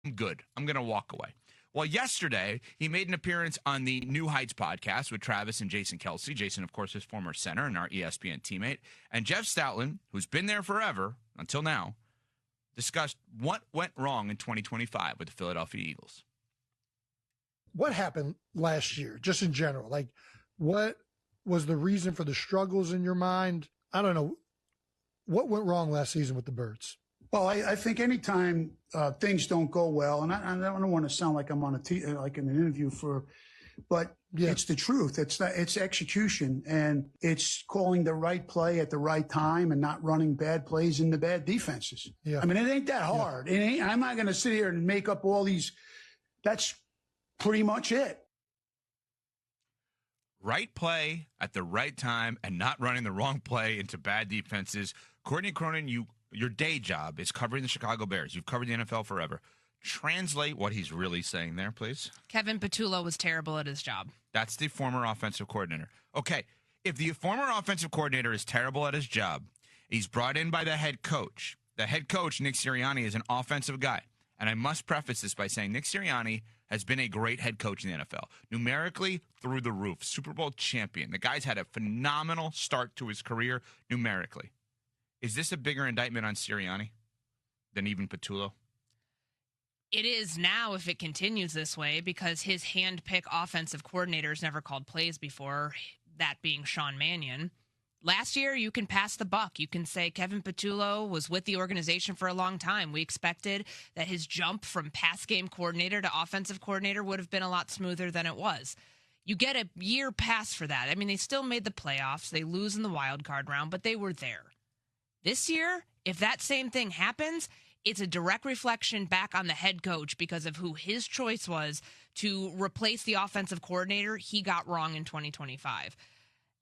I'm good. I'm going to walk away. Well, yesterday, he made an appearance on the New Heights podcast with Travis and Jason Kelsey. Jason, of course, is former center and our ESPN teammate. And Jeff Stoutland, who's been there forever, until now, discussed what went wrong in 2025 with the Philadelphia Eagles. What happened last year, just in general? Like, what was the reason for the struggles in your mind? I don't know. What went wrong last season with the Birds? Well, I think anytime things don't go well, and I don't want to sound like I'm on like in an interview but yeah, it's the truth. It's execution, and it's calling the right play at the right time and not running bad plays into bad defenses. Yeah. I mean, it ain't that hard. Yeah. I'm not going to sit here and make up all these. That's pretty much it. Right play at the right time and not running the wrong play into bad defenses. Courtney Cronin, your day job is covering the Chicago Bears. You've covered the NFL forever. Translate what he's really saying there, please. Kevin Patullo was terrible at his job. That's the former offensive coordinator. Okay, if the former offensive coordinator is terrible at his job, he's brought in by the head coach. The head coach, Nick Sirianni, is an offensive guy. And I must preface this by saying Nick Sirianni has been a great head coach in the NFL. Numerically, through the roof. Super Bowl champion. The guy's had a phenomenal start to his career numerically. Is this a bigger indictment on Sirianni than even Patullo? It is now if it continues this way because his hand-picked offensive coordinators never called plays before, that being Sean Mannion. Last year, you can pass the buck. You can say Kevin Patullo was with the organization for a long time. We expected that his jump from pass game coordinator to offensive coordinator would have been a lot smoother than it was. You get a year pass for that. I mean, they still made the playoffs. They lose in the wild card round, but they were there. This year, if that same thing happens, it's a direct reflection back on the head coach because of who his choice was to replace the offensive coordinator he got wrong in 2025.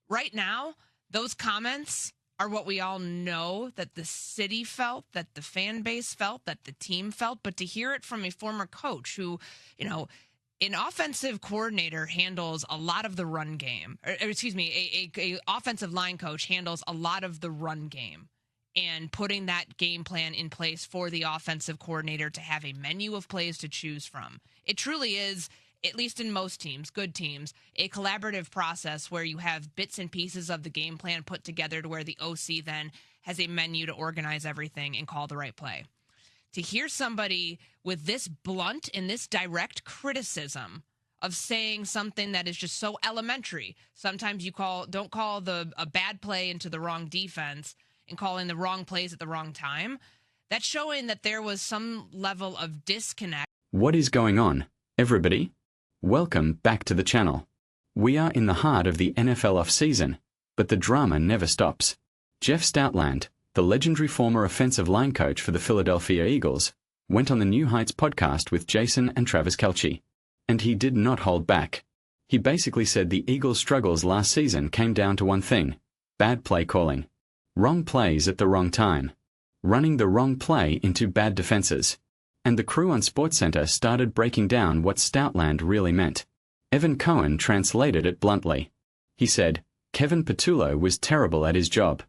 Right now, those comments are what we all know that the city felt, that the fan base felt, that the team felt. But to hear it from a former coach who, an offensive coordinator handles a lot of the run game. A offensive line coach handles a lot of the run game. And putting that game plan in place for the offensive coordinator to have a menu of plays to choose from. It truly is, at least in most teams, good teams, a collaborative process where you have bits and pieces of the game plan put together to where the OC then has a menu to organize everything and call the right play. To hear somebody with this blunt and this direct criticism of saying something that is just so elementary, sometimes you don't call a bad play into the wrong defense and calling the wrong plays at the wrong time, that's showing that there was some level of disconnect. What is going on, everybody? Welcome back to the channel. We are in the heart of the NFL off-season, but the drama never stops. Jeff Stoutland, the legendary former offensive line coach for the Philadelphia Eagles, went on the New Heights podcast with Jason and Travis Kelsey, and he did not hold back. He basically said the Eagles' struggles last season came down to one thing: bad play calling. Wrong plays at the wrong time. Running the wrong play into bad defenses. And the crew on SportsCenter started breaking down what Stoutland really meant. Evan Cohen translated it bluntly. He said, Kevin Patullo was terrible at his job.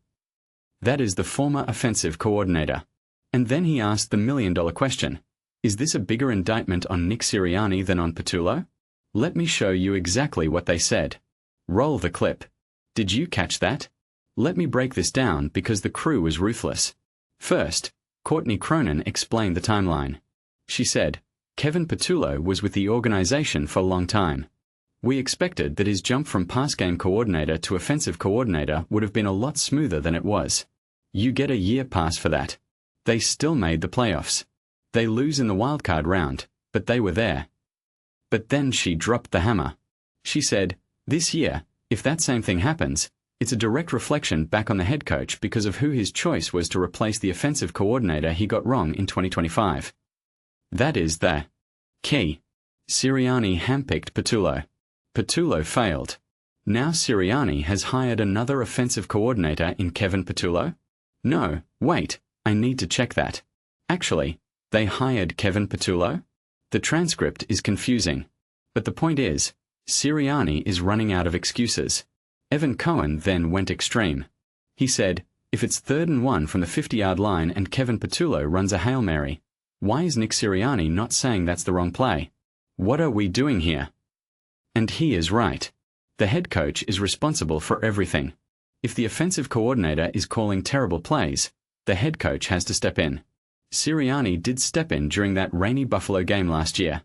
That is the former offensive coordinator. And then he asked the million-dollar question. Is this a bigger indictment on Nick Sirianni than on Patullo? Let me show you exactly what they said. Roll the clip. Did you catch that? Let me break this down because the crew was ruthless. First, Courtney Cronin explained the timeline. She said, Kevin Patullo was with the organization for a long time. We expected that his jump from pass game coordinator to offensive coordinator would have been a lot smoother than it was. You get a year pass for that. They still made the playoffs. They lose in the wildcard round, but they were there. But then she dropped the hammer. She said, this year, if that same thing happens, it's a direct reflection back on the head coach because of who his choice was to replace the offensive coordinator he got wrong in 2025. That is the key. Sirianni handpicked Patullo. Patullo failed. Now Sirianni has hired another offensive coordinator in Kevin Patullo? No, wait, I need to check that. Actually, they hired Kevin Patullo? The transcript is confusing. But the point is, Sirianni is running out of excuses. Evan Cohen then went extreme. He said, if it's 3rd and 1 from the 50-yard line and Kevin Patullo runs a Hail Mary, Why is Nick Sirianni not saying that's the wrong play? What are we doing here? And he is right. The head coach is responsible for everything. If the offensive coordinator is calling terrible plays, the head coach has to step in. Sirianni did step in during that rainy Buffalo game last year.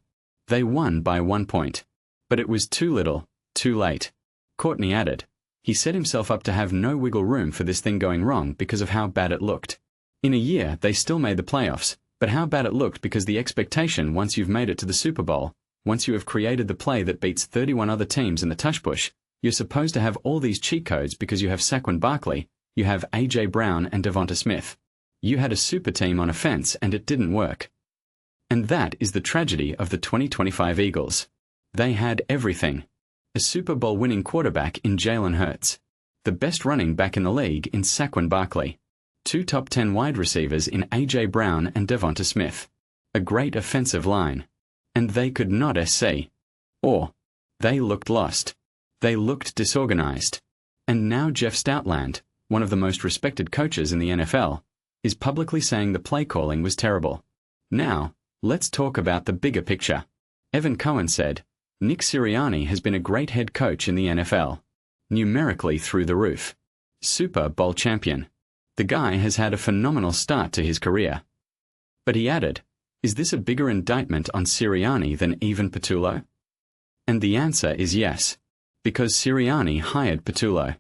They won by 1 point. But it was too little, too late. Courtney added, he set himself up to have no wiggle room for this thing going wrong because of how bad it looked. In a year, they still made the playoffs, but how bad it looked because the expectation once you've made it to the Super Bowl, once you have created the play that beats 31 other teams in the tush push, you're supposed to have all these cheat codes because you have Saquon Barkley, you have A.J. Brown and Devonta Smith. You had a super team on offense and it didn't work. And that is the tragedy of the 2025 Eagles. They had everything. A Super Bowl winning quarterback in Jalen Hurts. The best running back in the league in Saquon Barkley. 2 top 10 wide receivers in A.J. Brown and Devonta Smith. A great offensive line. And they could not SC. Or, they looked lost. They looked disorganized. And now Jeff Stoutland, one of the most respected coaches in the NFL, is publicly saying the play calling was terrible. Now, let's talk about the bigger picture. Evan Cohen said, Nick Sirianni has been a great head coach in the NFL. Numerically through the roof. Super Bowl champion. The guy has had a phenomenal start to his career. But he added, is this a bigger indictment on Sirianni than even Patullo? And the answer is yes. Because Sirianni hired Patullo.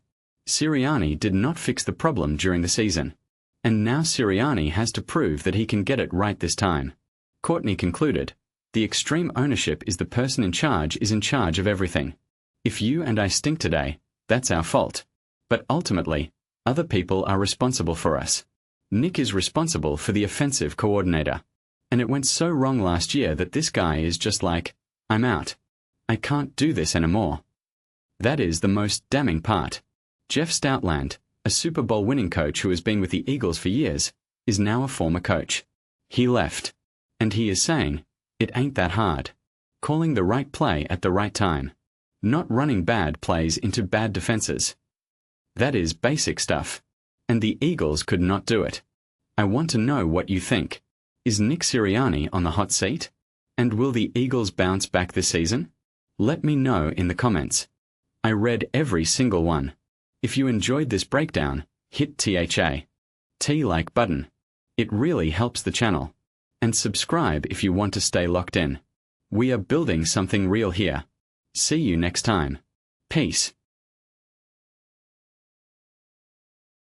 Sirianni did not fix the problem during the season. And now Sirianni has to prove that he can get it right this time. Courtney concluded, the extreme ownership is the person in charge is in charge of everything. If you and I stink today, that's our fault. But ultimately, other people are responsible for us. Nick is responsible for the offensive coordinator. And it went so wrong last year that this guy is just like, I'm out. I can't do this anymore. That is the most damning part. Jeff Stoutland, a Super Bowl winning coach who has been with the Eagles for years, is now a former coach. He left. And he is saying, it ain't that hard. Calling the right play at the right time. Not running bad plays into bad defenses. That is basic stuff. And the Eagles could not do it. I want to know what you think. Is Nick Sirianni on the hot seat? And will the Eagles bounce back this season? Let me know in the comments. I read every single one. If you enjoyed this breakdown, hit THA. T like button. It really helps the channel. And subscribe if you want to stay locked in. We are building something real here. See you next time. Peace.